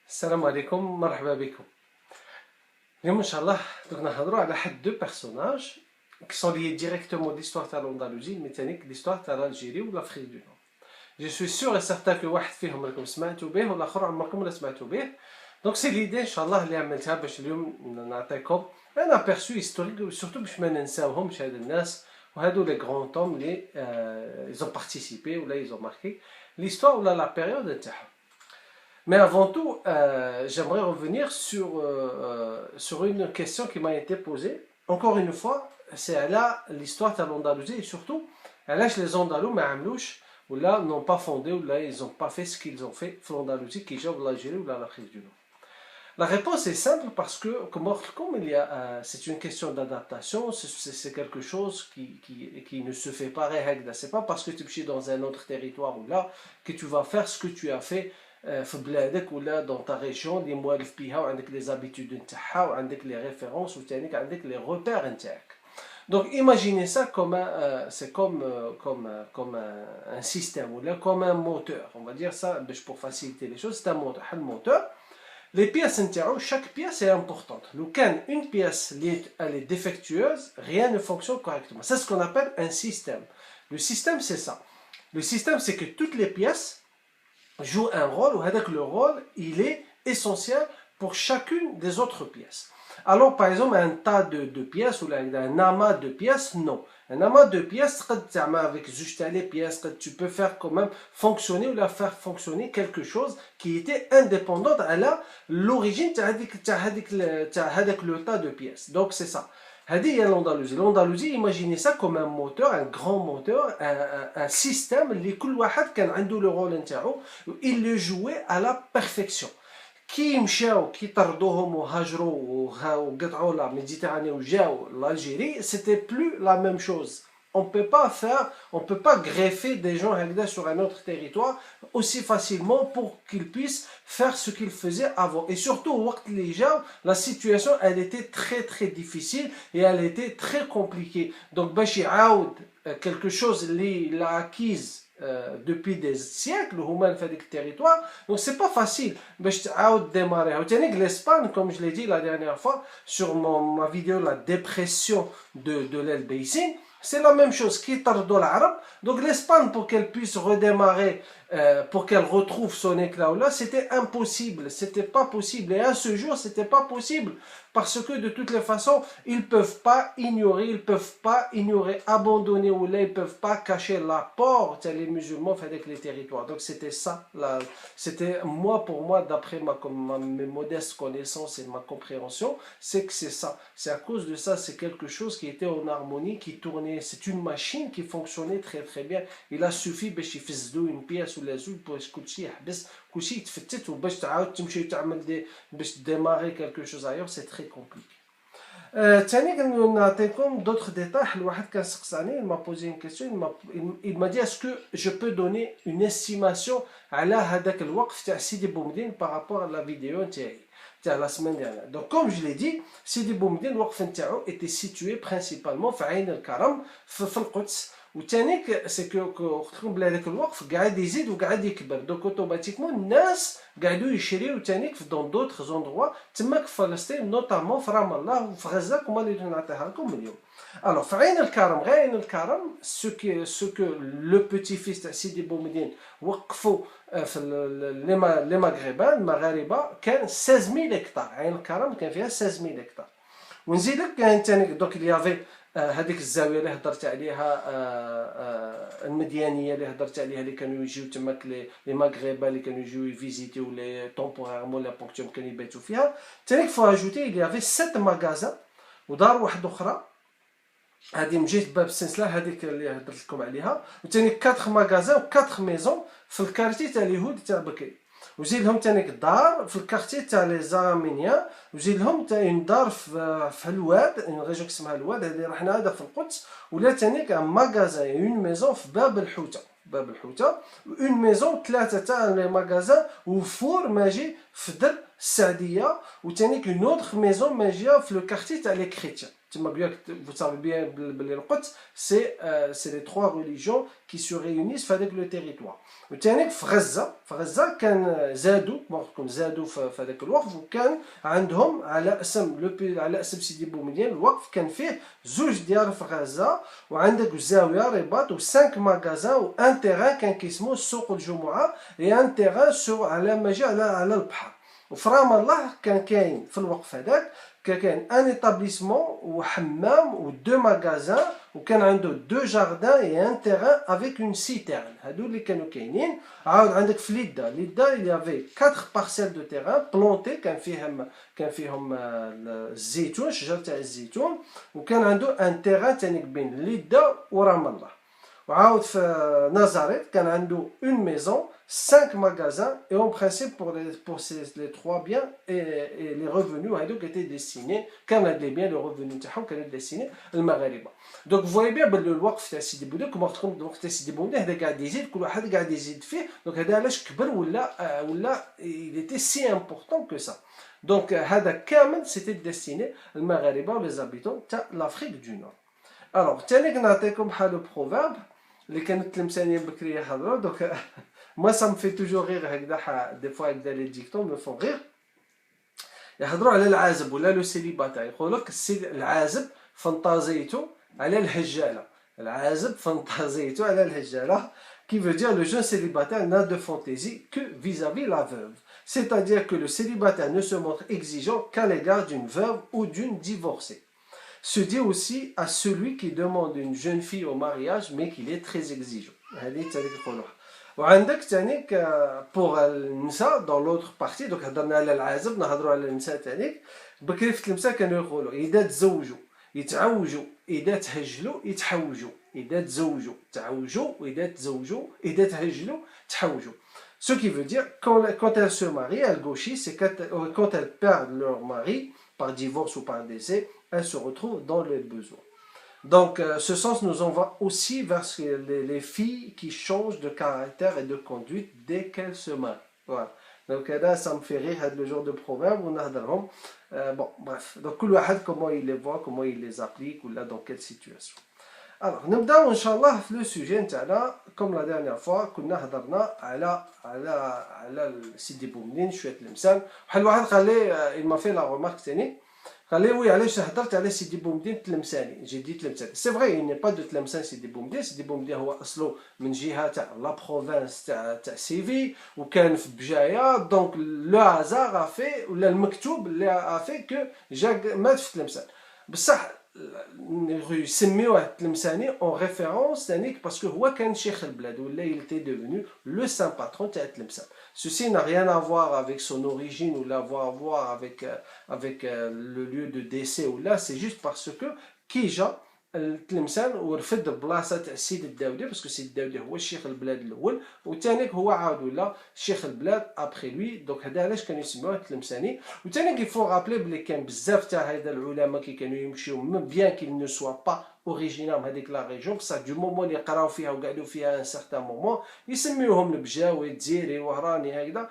السلام عليكم مرحبا بكم. اليوم ان شاء الله دوك نهضروا على حد دو بيرسوناج qui sont liés directement l'histoire تاع l'Andalousie mais تانيك l'histoire تاع l'Algérie و l'Afrique du Nord. Je suis sûr et certain que واحد فيهم راكم سمعتوا به والاخر عمركم ولا سمعتوا به. دونك سي ليدي ان شاء الله اللي عملتها باش اليوم نعطيكم ان ابيرسو هيستوريك وسورتو باش ما ننساوهمش هاد الناس وهادو لي غران توم اللي ils ont participé ولا ils ont marqué l'histoire ولا la période تاعهم. Mais avant tout, j'aimerais revenir sur une question qui m'a été posée. Encore une fois, c'est là l'histoire de l'Andalousie et surtout, là les Andalous ou là n'ont pas fondé ou là ils n'ont pas fait ce qu'ils ont fait pour l'Andalousie qui gère l'Algérie ou l'Afrique du Nord. La réponse est simple parce que, comme il y a, c'est une question d'adaptation, c'est quelque chose qui ne se fait pas réel. C'est pas parce que tu es dans un autre territoire ou là que tu vas faire ce que tu as fait في بلادك ولا dans ta région اللي موالف بيها وعندك les habitudes نتاعها وعندك les références وتانيك عندك les repères نتاعك. Donc imaginez ça comme c'est comme un système ou là comme un moteur. On va dire ça pour faciliter les choses, c'est un moteur. Les pièces نتاعو, chaque pièce est importante. لو كان une pièce elle est défectueuse, rien ne fonctionne correctement. C'est ce qu'on appelle un système. Le système c'est ça. Le système c'est que toutes les pièces joue un rôle, ou le rôle, il est essentiel pour chacune des autres pièces. Alors, par exemple, un tas de pièces, ou un amas de pièces, non. Un amas de pièces, avec juste les pièces, tu peux faire quand même fonctionner, ou la faire fonctionner quelque chose qui était indépendante à l'origine de le tas de pièces. Donc, c'est ça. هذه هي l'Andalousie. L'Andalousie, imaginez ça comme un moteur, un grand moteur, un système اللي كل واحد كان عنده le rôle نتاعو il le jouait à la perfection. كي مشاو كي طردوهم وهاجروا وقطعوا لا ميديتيراني وجاو l'Algérie, c'était plus la même chose. On peut pas greffer des gens sur un autre territoire aussi facilement pour qu'ils puissent faire ce qu'ils faisaient avant. Et surtout, la situation, elle était très très difficile et elle était très compliquée. Donc, Bachi Aoud, quelque chose qu'il a acquise depuis des siècles, le territoire, donc c'est pas facile. Bachi Aoud démarrer. L'Espagne, comme je l'ai dit la dernière fois sur ma vidéo, la dépression de l'El Beissin, c'est la même chose qui tarde l'arabe. Donc l'Espagne, pour qu'elle puisse redémarrer, pour qu'elle retrouve son éclat là, c'était impossible, c'était pas possible. Et à ce jour, c'était pas possible parce que de toutes les façons, ils peuvent pas ignorer, abandonner ou là, ils peuvent pas cacher la porte les musulmans avec les territoires. Donc c'était ça, c'était pour moi, d'après mes modestes connaissances et ma compréhension, c'est que c'est ça. C'est à cause de ça, c'est quelque chose qui était en harmonie, qui tournait. C'est une machine qui fonctionnait très très bien. Il a suffi باش يفسدوا une pièce ولا زوج باش كلشي يحبس كلشي يتفتت وباش تعاود تمشي تعمل باش démarrer quelque chose ailleurs, c'est très compliqué. ثاني كنعطيكم d'autres détails. الواحد كان سقساني, il m'a posé une question, il m'a dit est-ce que je peux donner une estimation على هذاك الوقف تاع سيدي بومدين par rapport à la vidéo نتاعي la semaine dernière. Donc comme je l'ai dit, Sidi Boumedine الوقف نتاعو était situé principalement في عين الكرم في القدس. وثانيك سي كو قلتلكم بلي هذاك الوقف قاعد يزيد وقاعد يكبر. دوك اوتوماتيكمون الناس قاعدوا يشريو ثانيك في دون دوطخ زوندروا تماك في فلسطين, نوتامون في رام الله وفي غزه كما اللي نعطيها لكم اليوم. Alors في عين الكرم, غير عين الكرم, ce que le petit-fils تاع سيدي بومدين وقفوا في لي مغربان المغاربه كان 16000 هكتار. عين الكرم كان فيها 16000 هكتار. ونزيد لك كان ثاني دوك اللي يافي هذيك الزاويه اللي هضرت عليها, المديانيه اللي هضرت عليها, اللي كانوا يجيو تماك لي مغربه اللي كانوا يجيو يفيزيتيو لي طومبوريرمون لا بونكتيوم كانوا يباتوا فيها. ثاني فوا اجوتي اللي يافي 7 مغازا ودار واحده اخرى هذه من جهه باب السنسله هذيك اللي هضرت لكم عليها, وثاني 4 مغازا و 4 ميزون في الكارتي تاع اليهود تاع بكري. وزيد لهم ثاني دار في الكارتي تاع لي زارمينيان, وزيد لهم ثاني دار في الواد, ريجون اسمها الواد, هذه رحنا هذا في القدس. ولا ثاني كان ماغازا اون ميزون في باب الحوته, اون ميزون 3 تاع لي ماغازا وفور ماجي في در السعديه, وثاني اون اوتر ميزون ماجيه في لو كارتي تاع لي كريتيان. Vous savez bien, c'est les trois religions qui se réunissent avec le territoire. وثاني في غزة كان زادوا في هذاك الوقت وكان عندهم على اسم سيدي بومدين الوقف كان فيه زوج ديار في غزة وعندك زاوية رباط و5 ماغازان وان تيران كان كيسموه سوق الجمعة ان تيران على مجي على البحر. وفي رام الله كان كاين في الوقف هذاك كان ان ايتابليسمون وحمام ودو ماغازان وكان عنده دو جاردان اي ان تيران افيك اون سيتيرن. هادو اللي كانوا كاينين. عاود عندك في ليدا il y avait 4 parcelles de terrain بلونتي كان فيهم الزيتون شجر تاع الزيتون وكان عنده ان تيران تانيك بين ليدا ورام الله. وعاود في نازاريت كان عنده اون ميزون 5 magasins et en principe pour les 3 biens et les revenus étaient destinés كان هاد les biens le revenu تاعهم كانوا destinés المغاربه. Donc vous voyez bien باللي الوقف تاع سيدي بوذا كما تكون الوقت تاع سيدي بوذا هذا قاعد يزيد كل واحد قاعد يزيد فيه. دونك هذا علاش كبر ولا il était si important que ça. Donc هذا كامل c'était destiné المغاربه و les habitants تاع l'Afrique du Nord. Alors ثاني نعطيكم بحال لو بروفيرب اللي كانت التلمسانيه بكري يهضروا. دونك moi ça me fait toujours rire هكذا des fois هكذا les dictons me font rire. يهضروا على العازب ولا لو سيليباتير يقول لك العازب فانتازيتو على الهجاله. العازب فانتازيتو على الهجاله qui veut dire le jeune célibataire n'a de fantaisie que vis-à-vis la veuve. C'est-à-dire que le célibataire ne se montre exigeant qu'à l'égard d'une veuve ou d'une divorcée. Se dit aussi à celui qui demande une jeune fille au mariage mais qu'il est très exigeant. وعندك تانيك بوغ النساء دون لوتر بارتي. دوك هضرنا على العازب نهضروا على النساء تانيك. بكري في التلمسه كانوا يقولوا اذا تزوجوا يتعوجوا اذا تهجلوا يتحوجوا. اذا تزوجوا تعوجوا واذا تزوجوا اذا تهجلوا تحوجوا. Ce qui veut dire quand elles se marient, elles gauchissent, c'est quand elles perdent leur mari par divorce ou par décès, elles se retrouvent dans les besoins. Donc, ce sens nous envoie aussi vers les filles qui changent de caractère et de conduite dès qu'elles se marient. Voilà. Donc là, ça me fait rire le genre de proverbe. Bon, bref. Donc, comment il les voit, comment il les applique, ou là, dans quelle situation. Alors, نبداو ان شاء الله في لو سوجي نتاعنا كوم لا ديرنيير فوا كنا هضرنا على سيدي بومدين شويه تلمسان. واحد الواحد قال لي il m'a fait la remarque ثاني قال لي وي علاش هضرت على سيدي بومدين تلمساني. جي دي تلمساني سي فري il n'est pas de تلمسان سيدي بومدين. سيدي بومدين هو اصله من جهه تاع لا بروفانس تاع سيفي وكان في بجايه. دونك لو هازار افي ولا المكتوب اللي افي كو جا مات في تلمسان بصح يسميوه التلمساني en référence ثانيك parce que هو كان شيخ البلاد ولا il était devenu le saint patron تاع تلمسان. Ceci n'a rien à voir avec son origine ou à voir avec le lieu de décès ou là, c'est juste parce que كي جا التلمسان ورفد بلاصه تاع السيد الداودي باسكو السيد الداودي هو الشيخ البلاد الاول وثانيك هو عاود ولا شيخ البلاد ابري لوي. دونك هذا علاش كانوا يسموه التلمساني. وثاني كيفو رابلي بلي كان بزاف تاع هذا العلماء كي كانوا يمشيو بيان كيل نو سوا با اوريجينال هذيك لا ريجون بصح دو مومون اللي قراو فيها وقعدوا فيها ان سارتان مومون يسميوهم البجاوي الجزيري وهراني هكذا.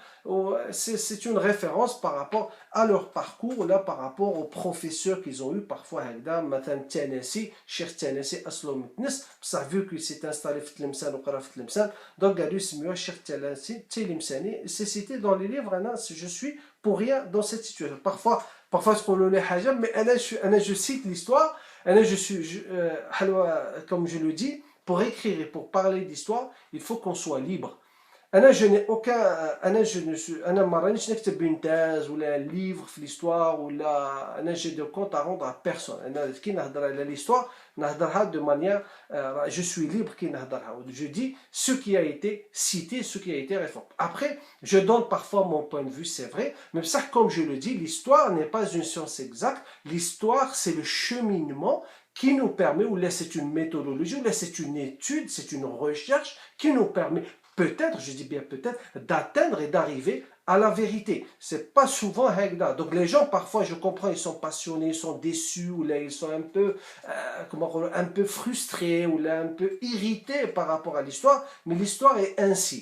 سي اون ريفيرونس بارابور à leur parcours là par rapport aux professeurs qu'ils ont eu parfois هكذا. مثلا التناسي الشيخ التناسي اصله من تنس بصح فيو كو سي انستالي في تلمسان وقرا في تلمسان دونك قالوا يسميوه الشيخ التلمساني. سي سيتي دون لي ليفر. انا جو سوي pour rien dans cette situation. Parfois تقولوا لي حاجه mais انا je cite l'histoire. je suis comme je le dis, pour écrire et pour parler d'histoire, il faut qu'on soit libre. Je n'ai aucun انا ما رانيش نكتب une thèse ou un livre في l'histoire ou là j'ai de compte à rendre à personne. انا كي نهضر على l'histoire نهضرها de manière je suis libre كي نهضرها. Je dis ce qui a été cité, ce qui a été réformé. Après je donne parfois mon point de vue, c'est vrai, mais ça comme je le dis, l'histoire n'est pas une science exacte. L'histoire c'est le cheminement qui nous permet, ou là c'est une méthodologie, ou là c'est une étude, c'est une recherche qui nous permet peut-être, je dis bien peut-être, d'atteindre et d'arriver à la vérité. C'est pas souvent hekda. Donc les gens parfois, je comprends, ils sont passionnés, ils sont déçus, ou là ils sont un peu, un peu frustrés, ou là un peu irrités par rapport à l'histoire, mais l'histoire est ainsi.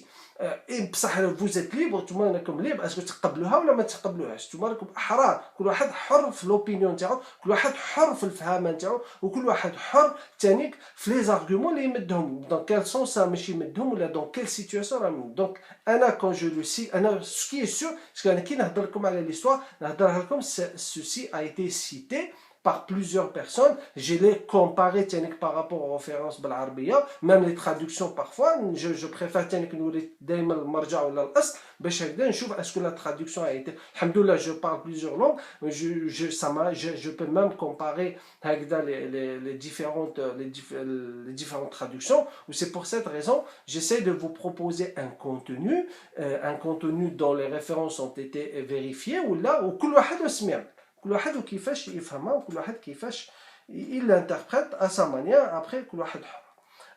بصح vous êtes libre نتوما راكم libre اسكو تقبلوها ولا ما تقبلوهاش نتوما راكم احرار كل واحد حر في لوبينيون تاعو كل واحد حر في الفهامه تاعو وكل واحد حر تانيك في لي زارغومون اللي يمدهم دون كيل سونس ماشي يمدهم ولا دون كيل سيتوياسيون راهم دونك انا كون جو لو سي انا سكي سور باسكو انا كي نهضر لكم على ليستوار نهضرها لكم سوسي ا ايتي سيتي par plusieurs personnes, je les comparé par rapport aux références بالعربية, même les traductions parfois, je préfère نولي دايما المرجع ولا الأصل باش هكذا نشوف اسكو la traduction a été. Alhamdoulilah, je parle plusieurs langues, je peux même comparer هكذا les différentes traductions, ou c'est pour cette raison, j'essaie de vous proposer un contenu dont les références ont été vérifiées, ou là, où كل واحد يسمع. كل واحد وكيفاش يفهمها وكل واحد كيفاش il l'interprète à sa manière après كل واحد حر.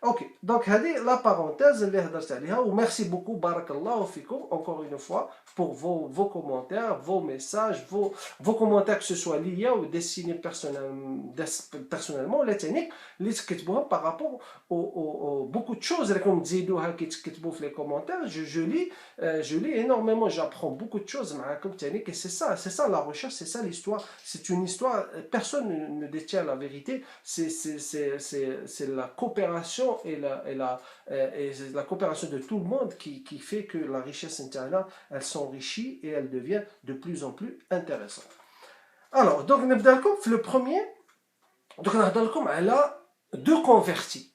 اوكي دونك هذه لا بارونتيز اللي هضرت عليها وميرسي بوكو بارك الله فيكم encore une fois pour vos commentaires, vos messages, vos commentaires que ce soit liés ou destinés personnellement ولا تانيك اللي تكتبوها par rapport aux beaucoup de choses راكم تزيدوها كي تكتبوا في les commentaires je lis énormément, j'apprends beaucoup de choses معاكم تانيك et c'est ça la recherche, c'est ça l'histoire, c'est une histoire, personne ne détient la vérité, c'est la coopération et la coopération de tout le monde qui fait que la richesse intérieure elle s'enrichit et elle devient de plus en plus intéressante. Alors donc نبدا لكم في le premier, donc نهضر لكم على deux convertis,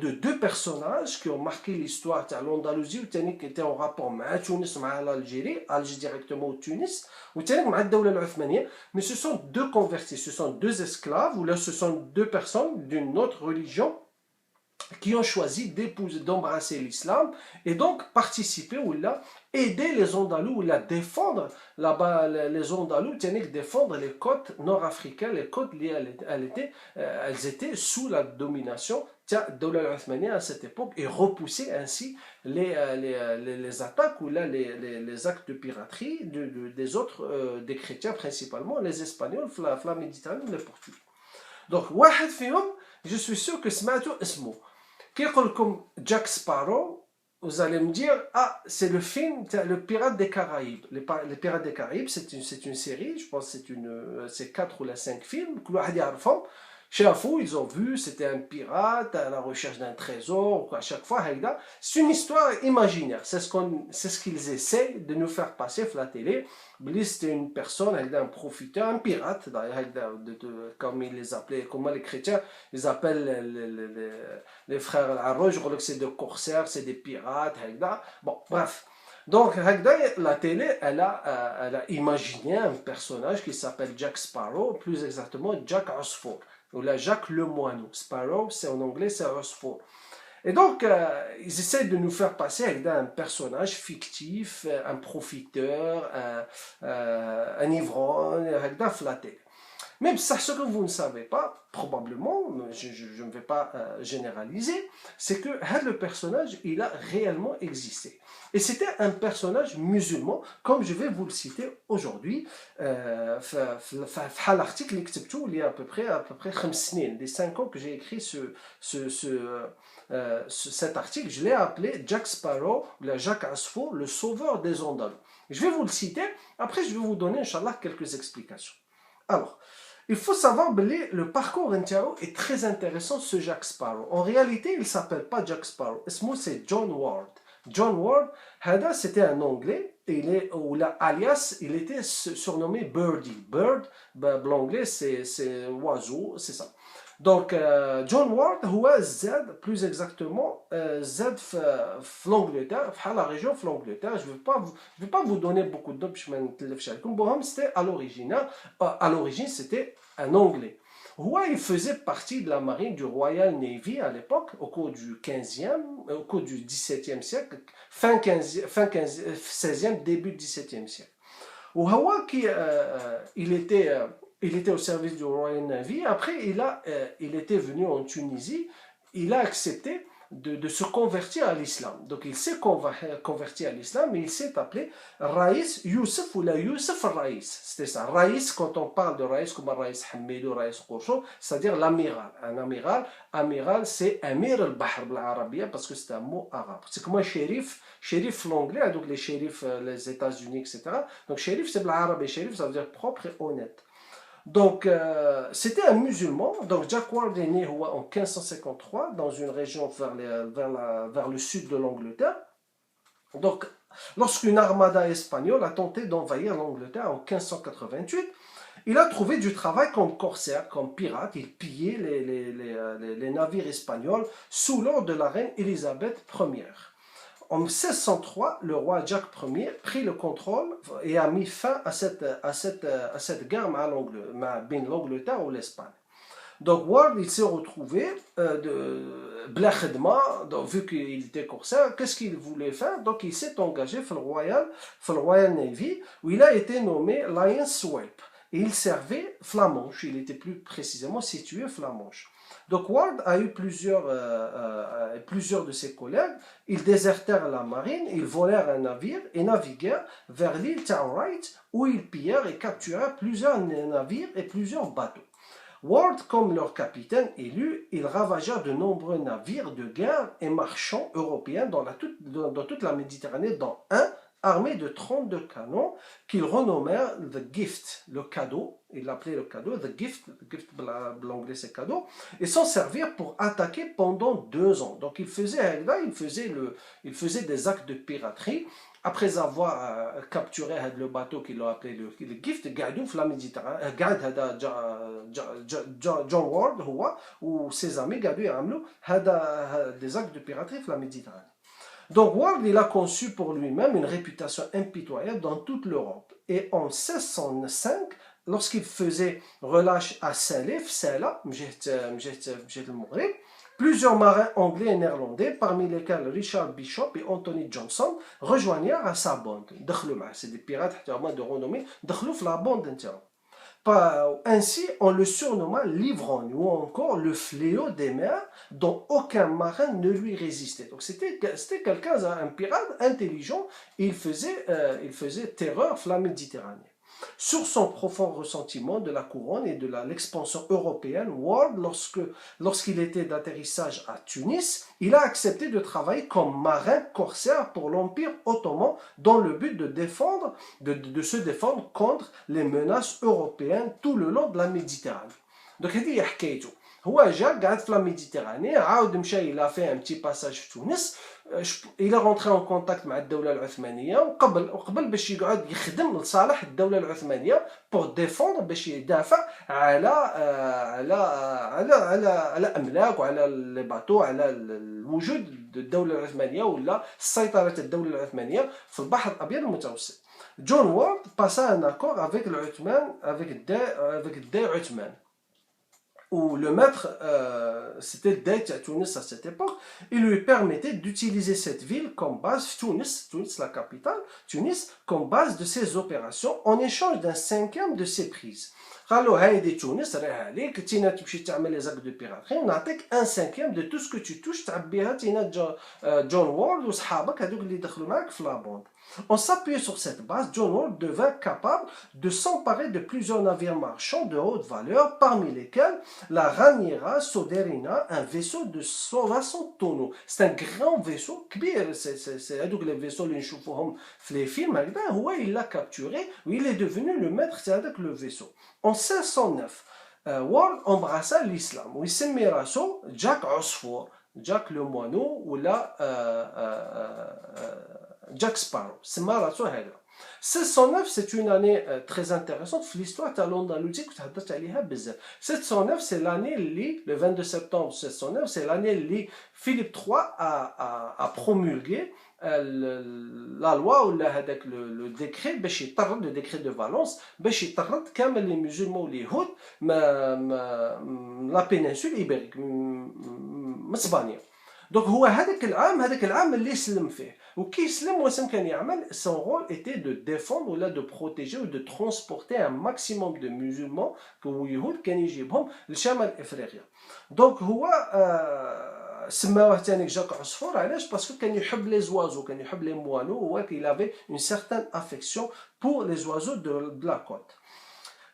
de deux personnages qui ont marqué l'histoire de l'Andalousie ou qui étaient en rapport avec Tunis, avec l'Algérie, Algérie directement au Tunis, ou avec la Dawla al-Othmaniya, mais ce sont deux convertis, ce sont deux esclaves, ou là ce sont deux personnes d'une autre religion qui ont choisi d'embrasser l'islam et donc participer ou là aider les Andalous ou là défendre là-bas les Andalous défendre les côtes nord-africaines, les côtes liées elles étaient sous la domination de Dawla al-Othmaniya à cette époque et repousser ainsi les attaques ou là les actes de piraterie des autres des chrétiens principalement les Espagnols la Méditerranée les Portugais. Donc واحد فيهم je suis sûr que سمعتوا اسمه كيقول لكم جاك سبارو, vous allez me dire ah c'est le film le Pirate des Caraïbes. Les Pirates des Caraïbes c'est une série, je pense c'est 4 ou 5 films كل واحد يعرفهم شافوا, ils ont vu, c'était un pirate à la recherche d'un trésor, à chaque fois, c'est une histoire imaginaire, c'est ce qu'ils essaient de nous faire passer à la télé. Bliss, c'était une personne, un profiteur, un pirate, comme ils les appelaient, comment les chrétiens, ils appellent les frères al-Arrouj, je crois que c'est des corsaires, c'est des pirates, bon, bref. Donc, la télé, elle a imaginé un personnage qui s'appelle Jack Sparrow, plus exactement Jack Osford. Ou là Jacques le Moineau. Sparrow, c'est en anglais, c'est Osford. Et donc, ils essaient de nous faire passer avec un personnage fictif, un profiteur, un ivrogne, avec un flatté. Même ce que vous ne savez pas, probablement, je ne vais pas généraliser, c'est que le personnage, il a réellement existé. Et c'était un personnage musulman, comme je vais vous le citer aujourd'hui, l'article il y a à peu près 5 سنين, des 5 ans que j'ai écrit cet article, je l'ai appelé Jack Sparrow, Jacques Asfo, le sauveur des Andalous. Je vais vous le citer, après je vais vous donner, Inch'Allah, quelques explications. Alors, il faut savoir que le parcours est très intéressant, ce Jack Sparrow. En réalité, il ne s'appelle pas Jack Sparrow, c'est John Ward. John Ward, c'était un Anglais, ou là, alias, il était surnommé Birdie. Bird, l'anglais, c'est oiseau, c'est ça. Donc, John Ward, plus exactement, Z l'Angleterre, la région de l'Angleterre. Je ne vais pas vous donner beaucoup de noms, c'était à l'origine, c'était un Anglais. Il faisait partie de la marine du Royal Navy à l'époque, au cours du 15e, au cours du 17e siècle, fin 16e, début 17e siècle. Il était au service du Royal Navy. Après, il était venu en Tunisie. Il a accepté de se convertir à l'islam. Donc il s'est converti à l'islam et il s'est appelé Raïs Youssef ou la Youssef Raïs. C'était ça. Raïs, quand on parle de Raïs comme Raïs Hamidou, Raïs Kourchou, c'est-à-dire l'amiral. Un amiral c'est Amir al-Bahr l'arabia parce que c'est un mot arabe. C'est comme un shérif, shérif l'anglais, donc les shérifs, les États-Unis, etc. Donc shérif c'est l'arabe et shérif ça veut dire propre et honnête. Donc, c'était un musulman. Donc, Jack Ward est né en 1553 dans une région vers le sud de l'Angleterre. Donc, lorsqu'une armada espagnole a tenté d'envahir l'Angleterre en 1588, il a trouvé du travail comme corsaire, comme pirate. Il pillait les navires espagnols sous l'ordre de la reine Élisabeth Ier. En 1603, le roi Jacques Ier prit le contrôle et a mis fin à cette guerre avec l'Angleterre ou l'Espagne. Donc Ward, il s'est retrouvé vu qu'il était corsaire, qu'est-ce qu'il voulait faire? Donc il s'est engagé dans le Royal Navy, où il a été nommé Lion Swelp. Et il servait la Manche, il était plus précisément situé la Manche. Donc Ward a eu plusieurs de ses collègues, ils désertèrent la marine, ils volèrent un navire et naviguèrent vers l'île Townright où ils pillèrent et capturèrent plusieurs navires et plusieurs bateaux. Ward, comme leur capitaine élu, il ravagea de nombreux navires de guerre et marchands européens dans toute la Méditerranée, dont un armé de 32 canons qu'ils renommèrent The Gift, le cadeau. Il l'appelait le cadeau, The Gift l'anglais c'est cadeau, et s'en servir pour attaquer pendant 2 ans. Donc il faisait des actes de piraterie. Après avoir capturé le bateau qu'ils l'ont appelé le Gift, قاعدوا في la Méditerranée, قاعد هذا John Ward ou ses amis قاعدوا يعملوا des actes de piraterie في la Méditerranée. Donc Ward, il a conçu pour lui-même une réputation impitoyable dans toute l'Europe. Et en 1605, lorsqu'il faisait relâche à Salif, plusieurs marins anglais et néerlandais, parmi lesquels Richard Bishop et Anthony Johnson, rejoignirent à sa bande. C'est des pirates de renommée, la bande. Ainsi, on le surnomma l'ivrogne ou encore le fléau des mers dont aucun marin ne lui résistait. Donc c'était quelqu'un, un pirate intelligent, et il faisait terreur à la Méditerranée. Sur son profond ressentiment de la couronne et de l'expansion européenne, Ward, lorsqu'il était d'atterrissage à Tunis, il a accepté de travailler comme marin corsaire pour l'Empire ottoman dans le but de se défendre contre les menaces européennes tout le long de la Méditerranée. Donc, هذه حكايته. هو جا قاعد في لا ميديتيراني عاود مشى il a fait un petit passage في تونس il est rentré en contact مع الدولة العثمانية وقبل باش يقعد يخدم لصالح الدولة العثمانية pour défendre باش يدافع على أملاك وعلى لي باتو على الوجود الدولة العثمانية ولا سيطرة الدولة العثمانية في البحر الأبيض المتوسط. John Ward passa un accord avec l'Othman, avec الداي عثمان. Où le maître, c'était le Dey à Tunis à cette époque, il lui permettait d'utiliser cette ville comme base, Tunis la capitale, Tunis, comme base de ses opérations en échange d'un 5e de ses prises. قالوا هايدي تونس راه عليك تينا تمشي تعمل لي زاك دو بيراتري ونعطيك ان 5e de tout ce que tu touches تعبيها تينا جون وورد وصحابك هذوك اللي دخلوا معك في لابوند. En s'appuyant sur cette base, John Ward devint capable de s'emparer de plusieurs navires marchands de haute valeur, parmi lesquels la Raniera Soderina, un vaisseau de 60 tonneaux. C'est un grand vaisseau, كبير, c'est les vaisseaux اللي نشوفوهم في les films, il l'a capturé, il est devenu le maître avec le vaisseau. En 1609, Ward embrassa l'islam, où il s'est راسو Jack Osfor, Jack le moineau, ou là Jack Sparrow. C'est راسو هذا. 1609, c'est une année très intéressante في l'histoire تاع l'Andalousie que تهضرت عليها بزاف. 1609, c'est l'année اللي, le 22 septembre 1609, c'est l'année اللي Philippe III a promulgué la loi ou le décret باش يطرد le décret de Valence باش يطرد كامل les musulmans les Houths la péninsule ibérique من اسبانيا. Donc هو هذاك العام اللي سلم فيه وكي يسلم واسم كان يعمل son rôle était de défendre ou là de protéger ou de transporter un maximum de musulmans que يهود كان يجيبهم لشمال افريقيا. Donc هو سماوه ثاني جاك عصفور علاش باسكو كان يحب لي زوازو كان يحب لي موالو هو qu'il avait une certaine affection pour les oiseaux de la côte.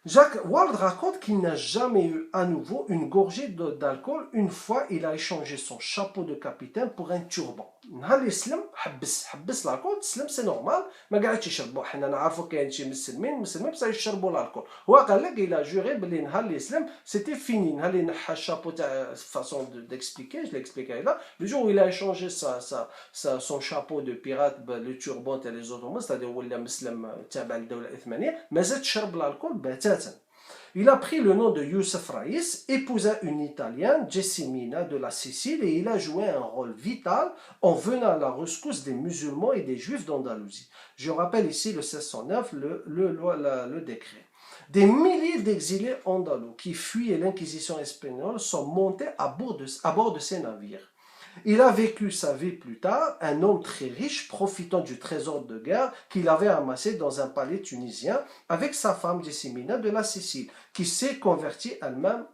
Jacques Ward raconte qu'il n'a jamais eu à nouveau une gorgée d'alcool une fois il a échangé son chapeau de capitaine pour un turban. نهار اللي سلم حبس الالكول تسلم سي نورمال ما قعدش يشربوا حنا نعرفوا كاين شي مسلمين بصح يشربوا الالكول هو قال لك الى جوري بلي نهار اللي سلم سيتي فيني نهار اللي نحى الشابو تاع فاسون ديكسبليكي جو ليكسبليكي là le jour où il a échangé son chapeau de pirate le turban تاع لي زوتومون c'est-à-dire ولا مسلم تابع للدوله العثمانيه ما زاد شرب الالكول بتاتا. Il a pris le nom de Youssef Raïs, épousa une Italienne, Jessimina de la Sicile, et il a joué un rôle vital en venant à la rescousse des musulmans et des juifs d'Andalousie. Je rappelle ici le 1609, le décret. Des milliers d'exilés andalous qui fuyaient l'inquisition espagnole sont montés à bord de ces navires. Il a vécu sa vie plus tard, un homme très riche, profitant du trésor de guerre qu'il avait amassé dans un palais tunisien avec sa femme Jessimina de la Sicile, qui s'est convertie elle-même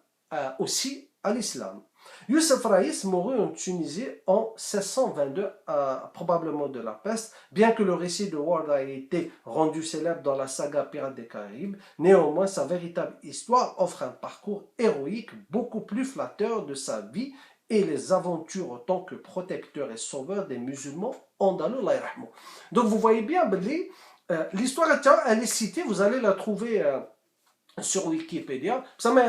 aussi à l'islam. Youssef Raïs mourut en Tunisie en 1622, probablement de la peste, bien que le récit de Ward ait été rendu célèbre dans la saga Pirates des Caraïbes. Néanmoins, sa véritable histoire offre un parcours héroïque beaucoup plus flatteur de sa vie et les aventures en tant que protecteur et sauveur des musulmans andalous. Donc vous voyez bien, l'histoire elle est citée, vous allez la trouver sur Wikipédia. Ça m'a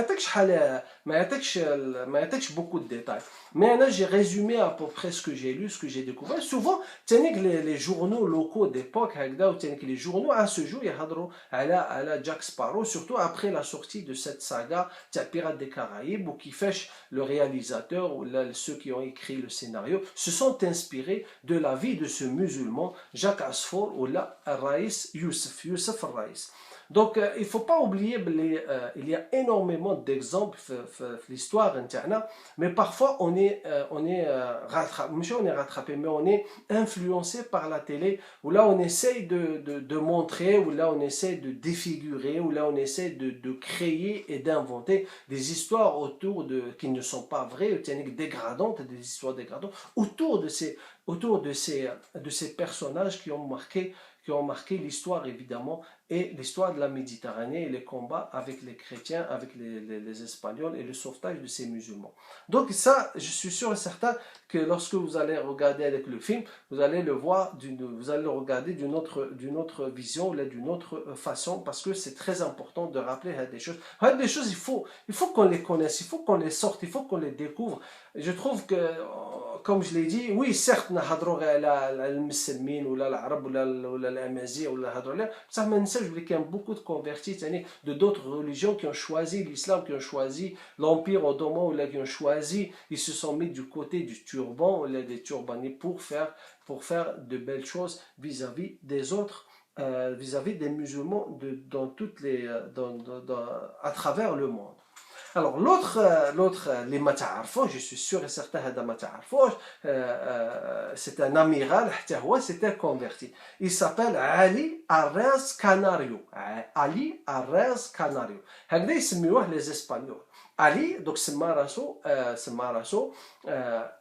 يعطيكش beaucoup de détails. Mais là, j'ai résumé à peu près ce que j'ai lu, ce que j'ai découvert. Souvent, les journaux locaux d'époque, les journaux à ce jour, ils يهضروا على Jack Sparrow, surtout après la sortie de cette saga Pirates des Caraïbes, où Kifesh, le réalisateur, ou ceux qui ont écrit le scénario, se sont inspirés de la vie de ce musulman, Jacques Asfour, ou là, Raïs Youssef Raïs. Donc, il ne faut pas oublier qu'il y a énormément d'exemples dans l'histoire, mais parfois on est rattrapé, mais on est influencé par la télé, où là on essaye de montrer, où là on essaye de défigurer, où là on essaye de créer et d'inventer des histoires qui ne sont pas vraies, dégradantes, des histoires dégradantes, autour de ces personnages qui ont marqué l'histoire évidemment et l'histoire de la Méditerranée et les combats avec les chrétiens, avec les Espagnols et le sauvetage de ces musulmans. Donc ça, je suis sûr et certain que lorsque vous allez regarder avec le film, vous allez le voir, vous allez le regarder d'une autre vision, d'une autre façon, parce que c'est très important de rappeler des choses. Des choses, il faut qu'on les connaisse, il faut qu'on les sorte, il faut qu'on les découvre. Je trouve que, comme je l'ai dit, oui, certes, نهضروا على المسلمين ولا العرب ولا الأمازيغ ولا نهضروا عليهم، بصح ما ننساش بلي كاين beaucoup de convertis de d'autres religions qui ont choisi l'islam, qui ont choisi l'empire ottoman, ou là qui ont choisi, ils se sont mis du côté du turban ou là des turbannés pour faire de belles choses vis-à-vis des autres, vis-à-vis des musulmans à travers le monde. Alors l'autre les mata'arfouch, je suis sûr et certain هذا mata'arfouch, c'est un amiral, c'est un converti. Il s'appelle Ali Arrez Canario. Ali Arrez Canario. هكذا يسميوه les Espagnols. Ali, donc سمى راسو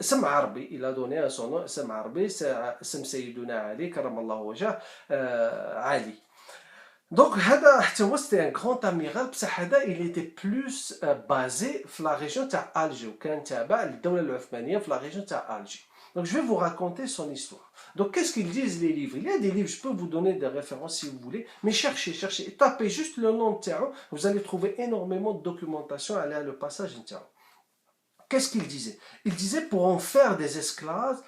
اسم عربي, il a donné son nom اسم عربي, اسم سيدنا علي كرم الله وجهه, Ali. Donc, c'était un grand amiral, il était plus basé dans la région d'Alger, la région d'Alger. Donc, je vais vous raconter son histoire. Donc, qu'est-ce qu'ils disent les livres? Il y a des livres, je peux vous donner des références si vous voulez, mais cherchez, tapez juste le nom de Tiao, vous allez trouver énormément de documentation à le passage de Tiao. Qu'est-ce qu'il disait? Il disait pour en faire des esclaves,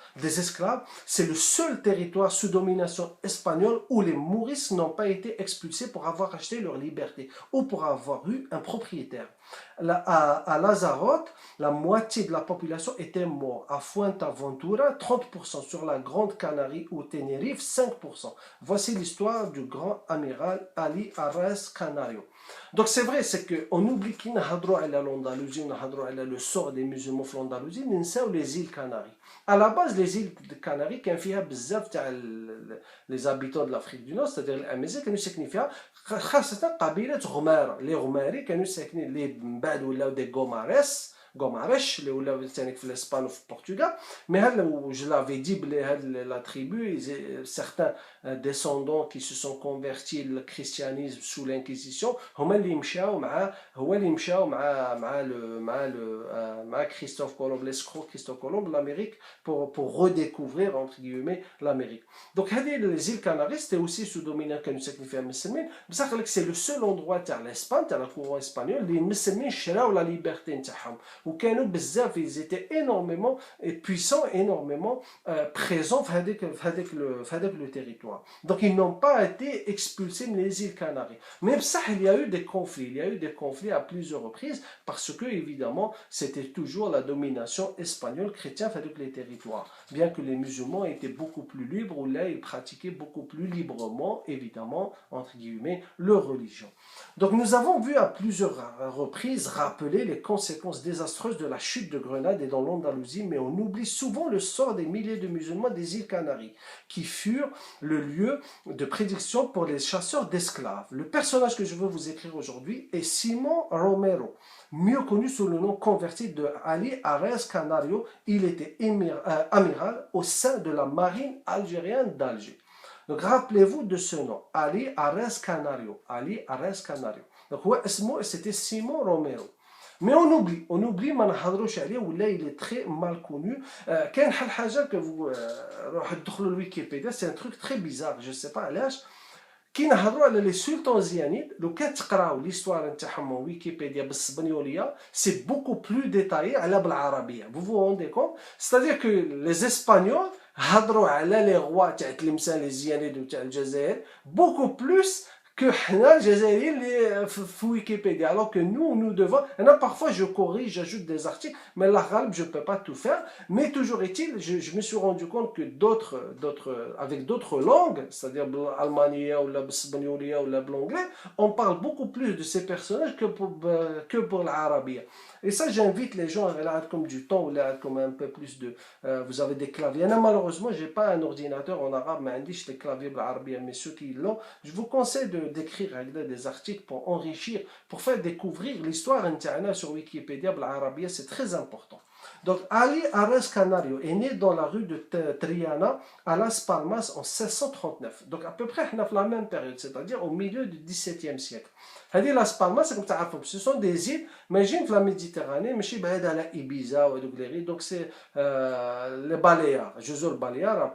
c'est le seul territoire sous domination espagnole où les Maurices n'ont pas été expulsés pour avoir acheté leur liberté ou pour avoir eu un propriétaire. À Lanzarote, la moitié de la population était morte. À Fuerteventura, 30%. Sur la Grande Canarie ou Tenerife, 5%. Voici l'histoire du grand amiral Ali Arrez Canario. Donc c'est vrai, c'est qu'on oublie qu'il y a l'Andalousie, le sort des musulmans en Andalousie, mais c'est les îles Canaries. À la base, les îles Canaries, quand il y a les habitants de l'Afrique du Nord, c'est-à-dire les Amazigh, qui nous فيها خاصة قبيلة غمارة. Les Ghomaris, qui nous les بعد ولاو des Gomares, Gomarèche, اللي ولا ثاني في l'Espagne وفي البرتغال. Mais je l'avais dit, la tribu, certains descendants qui se sont convertis au christianisme sous l'inquisition, هما اللي مشاو مع Christophe Colomb, l'escroc Christophe Colomb, l'Amérique, pour redécouvrir entre guillemets l'Amérique. Donc les îles Canaries c'était aussi sous domination كانوا ساكنين فيها المسلمين. بصح قال لك c'est le seul endroit تاع l'Espagne تاع la couronne espagnole اللي المسلمين شراو la liberté نتاعهم وكانوا بزاف ils étaient énormément puissants, énormément présents في هذاك le territoire. Donc ils n'ont pas été expulsés des îles Canaries. Mais ça, il y a eu des conflits à plusieurs reprises parce que évidemment c'était toujours la domination espagnole chrétienne avec les territoires. Bien que les musulmans étaient beaucoup plus libres, ou là ils pratiquaient beaucoup plus librement, évidemment, entre guillemets, leur religion. Donc nous avons vu à plusieurs reprises rappeler les conséquences désastreuses de la chute de Grenade et dans l'Andalousie, mais on oublie souvent le sort des milliers de musulmans des îles Canaries, qui furent le lieu de prédiction pour les chasseurs d'esclaves. Le personnage que je veux vous écrire aujourd'hui est Simon Romero, mieux connu sous le nom converti de Ali Arez Canario. Il était amiral au sein de la marine algérienne d'Alger. Donc rappelez-vous de ce nom, Ali Arez Canario. Donc c'était Simon Romero. Mais on oublie ما نهضروش عليه ولا il est très mal connu. كاين حاجه que vous روحوا تدخلوا الويكيبيديا, c'est un truc très bizarre, je sais pas علاش. كي نهضروا على لي سلطان زيانيد لو كان تقراو ليستوار نتاعهم ويكيبيديا بالاسبانيوليه سي بوكو بلو ديتايي على بالعربيه. vous vous rendez compte, c'est-à-dire que les espagnols هضروا على لي روا تاع تلمسان لي زيانيد وتاع الجزائر beaucoup plus que حنا الجزائريين اللي في ويكيبيديا. alors que nous devons, parfois je corrige, j'ajoute des articles, mais la ghalb je peux pas tout faire. Mais toujours est-il, je me suis rendu compte que avec d'autres langues, c'est-à-dire l'allemand ou l'espagnol ou l'anglais, on parle beaucoup plus de ces personnages que pour l'arabe. Et ça, j'invite les gens à comme du temps ou là comme un peu plus de vous avez des claviers. Malheureusement, j'ai pas un ordinateur en arabe, mais indique les claviers l'arabe, mais ceux qui l'ont, je vous conseille d'écrire des articles pour enrichir, pour faire découvrir l'histoire interne sur Wikipédia l'arabe, c'est très important. Donc Ali Arez Canario est né dans la rue de Triana à Las Palmas en 1639. Donc à peu près la même période, c'est-à-dire au milieu du XVIIe siècle. Las Palmas, ce sont des îles, imagine la Méditerranée, mais je suis à la Ibiza ou donc c'est les Baléares, Jezol Baléares,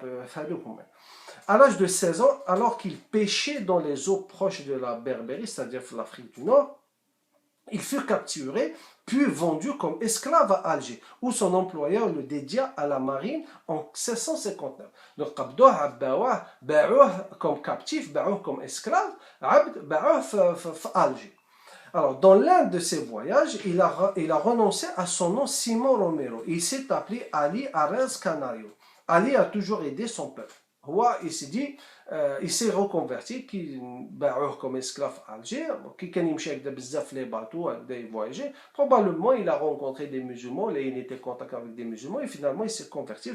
à l'âge de 16 ans, alors qu'il pêchait dans les eaux proches de la Berbérie, c'est-à-dire l'Afrique du Nord, il fut capturé puis vendu comme esclave à Alger, où son employeur le dédia à la marine en 1659. Donc, باعوه comme captif, باعوه comme esclave, باعوه في Alger. Alors, dans l'un de ses voyages, il a renoncé à son nom Simon Romero. Il s'est appelé Ali Arez Canario. Ali a toujours aidé son peuple. Il s'est dit, il s'est reconverti, qui comme esclave à Alger, qui كان يمشي هكذا بزاف les bateaux, هكذا voyager. Probablement, il a rencontré des musulmans, il était en contact avec des musulmans, et finalement, il s'est converti.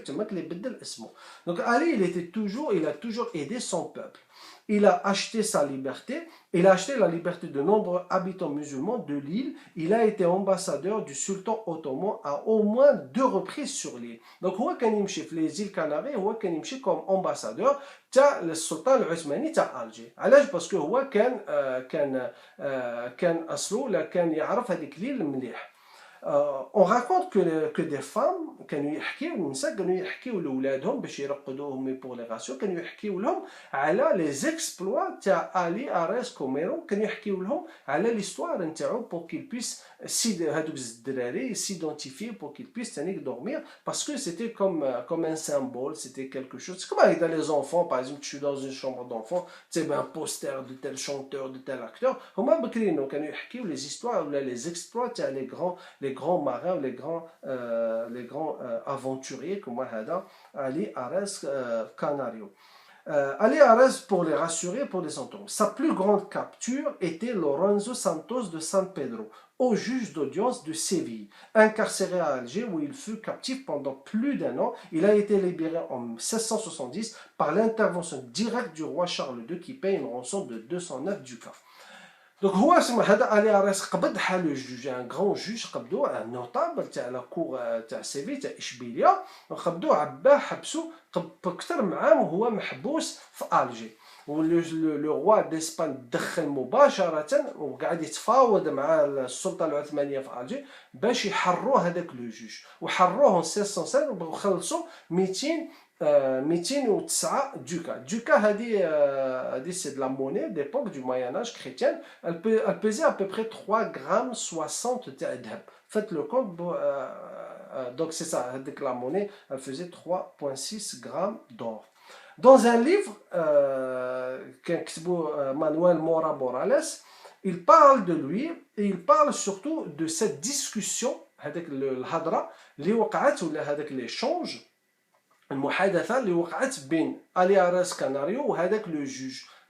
Donc, Ali, il a toujours aidé son peuple. Il a acheté sa liberté, il a acheté la liberté de nombreux habitants musulmans de l'île. Il a été ambassadeur du sultan ottoman à au moins 2 reprises sur l'île. Donc, هو كان يمشي في les îles Canaries, هو كان يمشي comme ambassadeur تاع السلطان العثماني تاع ألجي. علاش؟ باسكو هو كان أصله كان يعرف هذيك l'île مليح. On raconte que des femmes كانوا يحكيوا النساء كانوا يحكيوا لاولادهم باش يرقدوهم pour les ratios, كانوا يحكيوا لهم على les exploits تاع Ali Arez Canario, كانوا يحكيوا لهم على l'histoire نتاعو pour qu'ils puissent هذوك الدراري s'identifier pour qu'ils puissent dormir, parce que c'était comme un symbole, c'était quelque chose. C'est comme avec les enfants, par exemple, tu suis dans une chambre d'enfant, tu sais, un poster de tel chanteur, de tel acteur. هما بكرينو كانوا يحكيوا les histoires ولا les exploits تاع les grands marins, les grands aventuriers comme هذا Ali Arez Canario. Ali Arez, pour les rassurer, pour les entendre. Sa plus grande capture était Lorenzo Santos de San Pedro, au juge d'audience de Séville. Incarcéré à Alger, où il fut captif pendant plus d'1 an, il a été libéré en 1670 par l'intervention directe du roi Charles II qui paye une rançon de 209 ducats. Donc, هو اسمه هذا الي اريس قبض حال لو جوج ان غران جوج قبضو ان نوتابل تاع لا كور تاع سيفي تاع اشبيليه قبضوه عباه حبسو اكثر من عام وهو محبوس في الجي لو روا داسبان دخل مباشره وقاعد يتفاوض مع السلطه العثمانيه في الجي باش يحروه هذاك لو جوج وحروه 1607 وخلصوا 200 209 ducats. Ducat, c'est de la monnaie d'époque du Moyen-Âge chrétien. Elle pesait à peu près 3 grammes 60 de dhab. Faites le compte. Donc c'est ça, la monnaie, elle faisait 3,6 grammes d'or. Dans un livre, Manuel Mora Morales, il parle de lui et il parle surtout de cette discussion, avec l'hadra, l'échange, المحادثه اللي وقعت بين الياراس كاناريو وهذاك لو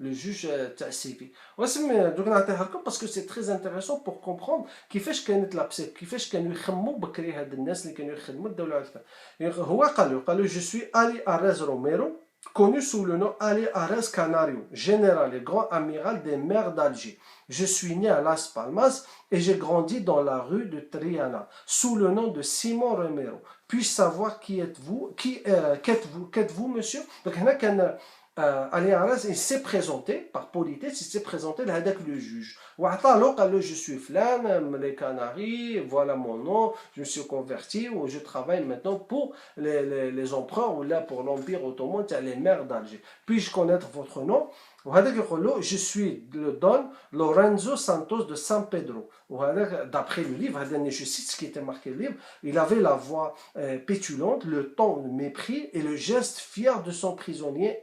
جوج تاع سيفي. واسم دوك نعطيها لكم باسكو سي تري انتريسون بور كومبروند كيفاش كانت لابسيك، كيفاش كانوا يخموا بكري هاد الناس اللي كانوا يخدموا الدوله العثمانيه. هو قالوا جو سوي الي اريز روميرو connu sous le nom Ali Ares Canario, général et grand amiral des mers d'Alger. Je suis né à Las Palmas et j'ai grandi dans la rue de Triana, sous le nom de Simon Romero. Puis-je savoir qui êtes-vous, qu'êtes-vous, monsieur? Donc, Ali Ares, il s'est présenté, par politesse, il s'est présenté avec le juge. Je suis flan, les Canaries, voilà mon nom, je me suis converti, ou je travaille maintenant pour les empereurs, ou là pour l'Empire ottoman, les mers d'Alger. Puis-je connaître votre nom? Je suis le Don Lorenzo Santos de San Pedro. D'après le livre, je cite ce qui était marqué le livre, il avait la voix pétulante, le ton de mépris et le geste fier de son prisonnier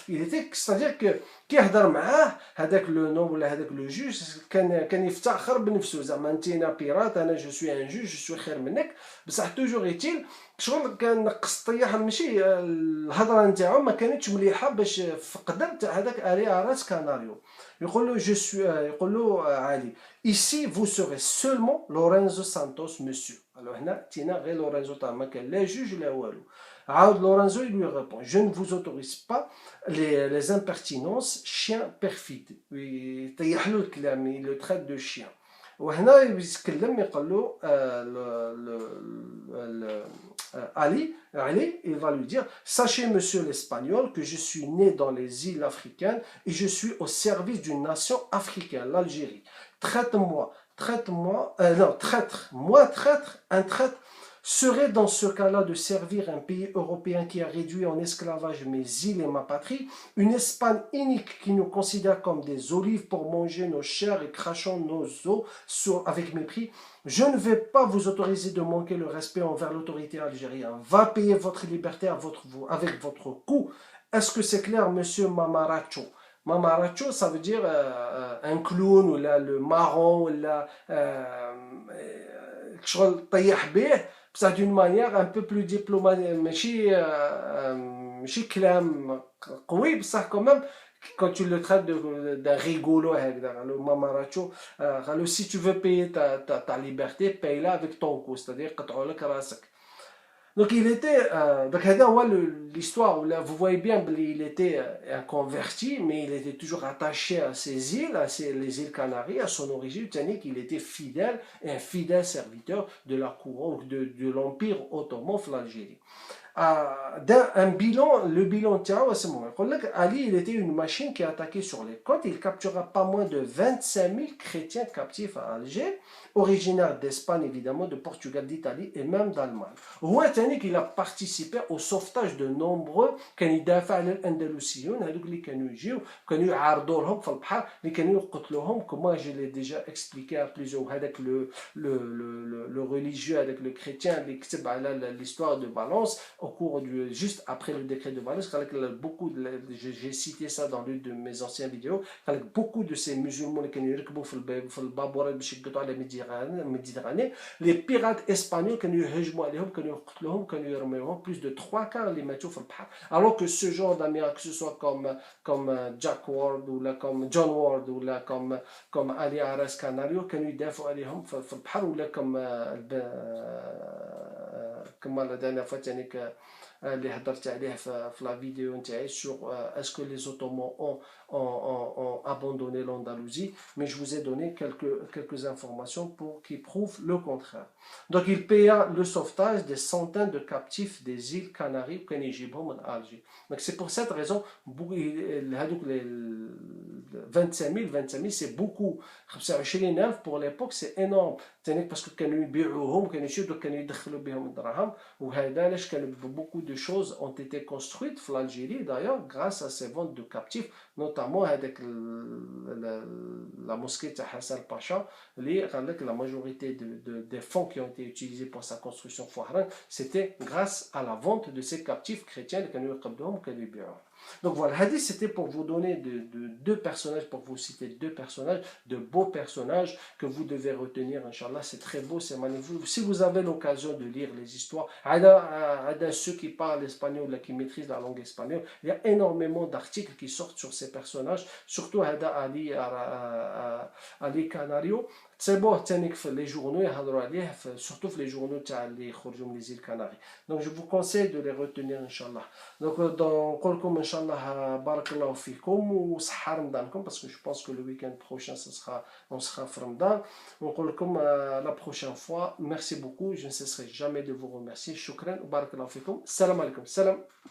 il était, c'est-à-dire que كي يهضر معاه هذاك لو نو ولا هذاك لو جوج كان يفتخر بنفسه زعما انت بيرات انا جو سوي ان جوج جو سوي خير منك بصح توجور يتيل شغل كان نقص طيح ماشي الهضره نتاعو ما كانتش مليحه باش في قدر تاع هذاك الي اريس كاناريو. يقول له جو سوي يقول له علي ici vous serez seulement Lorenzo Santos monsieur. alors هنا تينا غير لورينزو تاع ما كان لا جوج لا والو. عاود لورينزو il lui répond je ne vous autorise pas les impertinences chien perfide. يطيح له الكلام il le traite de chien. وهنا يتكلم يقول له Ali, il va lui dire sachez monsieur l'espagnol que je suis né dans les îles africaines et je suis au service d'une nation africaine, l'Algérie. Traite-moi, non, traître, moi traître, un traître serait dans ce cas-là de servir un pays européen qui a réduit en esclavage mes îles et ma patrie, une Espagne inique qui nous considère comme des olives pour manger nos chairs et crachant nos os avec mépris. Je ne vais pas vous autoriser de manquer le respect envers l'autorité algérienne. Va payer votre liberté avec votre coup. Est-ce que c'est clair, monsieur Mamaracho? Mamaracho, ça veut dire un clown, ou là, le marron, ou là, ça d'une manière un peu plus diplomatique, ماشي كلام قوي بصح quand même quand tu le traites d'un rigolo le mamaracho si tu veux payer ta liberté paye-la avec ton coup, c'est-à-dire قطعوا لك راسك. Donc il était donc l'histoire où là vous voyez bien il était un converti mais il était toujours attaché à ces îles, les îles Canaries, à son origine, c'est-à-dire qu'il était fidèle et un fidèle serviteur de la couronne de l'Empire ottoman en Algérie. Le bilan Tiao, Ali, il était une machine qui attaquait sur les côtes. Il captura pas moins de 25 000 chrétiens captifs à Alger, originaires d'Espagne évidemment, de Portugal, d'Italie et même d'Allemagne. Il a participé au sauvetage de nombreux candidats à l'Andalousienne, comme moi je l'ai déjà expliqué à plusieurs, avec le religieux, avec le chrétien, l'histoire de Valence. Au cours juste après le décret de Valence, j'ai cité ça dans l'une de mes anciennes vidéos, beaucoup de ces musulmans qui Méditerranée, les pirates espagnols qui ont plus de 3 quarts les mettent au alors que ce genre d'Amérique, que ce soit comme Jack Ward ou là, comme John Ward ou là, comme Ali Ares Canario, qui nous défendent عليهم في البحر ou là comme la dernière fois اللي هضرت عليه في la vidéo نتاعي sur est-ce que les Ottomans ont abandonné l'Andalousie, mais je vous ai donné quelques informations pour qui prouvent le contraire. Donc il paya le sauvetage des centaines de captifs des îles Canaries كان يجيبهم من Alger. Donc c'est pour cette raison هذوك les 25 000 c'est beaucoup. 25,000 pour l'époque c'est énorme. Parce que كانوا يبيعوهم كانوا يشدوا كانوا يدخلوا بهم الدراهم وهذا علاش كانوا beaucoup de choses ont été construites في l'Algérie d'ailleurs grâce à ces ventes de captifs, notamment avec la mosquée de Hassan Pacha. La majorité des fonds qui ont été utilisés pour sa construction c'était grâce à la vente de ces captifs chrétiens. Donc voilà, hadith c'était pour vous donner deux personnages, pour vous citer deux personnages, de beaux personnages que vous devez retenir, Inch'Allah. C'est très beau, c'est magnifique. Si vous avez l'occasion de lire les histoires, ceux qui parlent espagnol, qui maîtrisent la langue espagnole, il y a énormément d'articles qui sortent sur ces personnages, surtout Ali Canario. C'est bon, les journaux, surtout les journaux les îles Canaries. Donc je vous conseille de les retenir, Inch'Allah. Donc, نقولكم إن شاء الله بارك الله فيكم وصحة رمضانكم parce que je pense que le week-end prochain on sera في رمضان. ونقول لكم la prochaine fois. Merci beaucoup, je ne cesserai jamais de vous remercier. شكرا وبارك الله فيكم. السلام عليكم. السلام.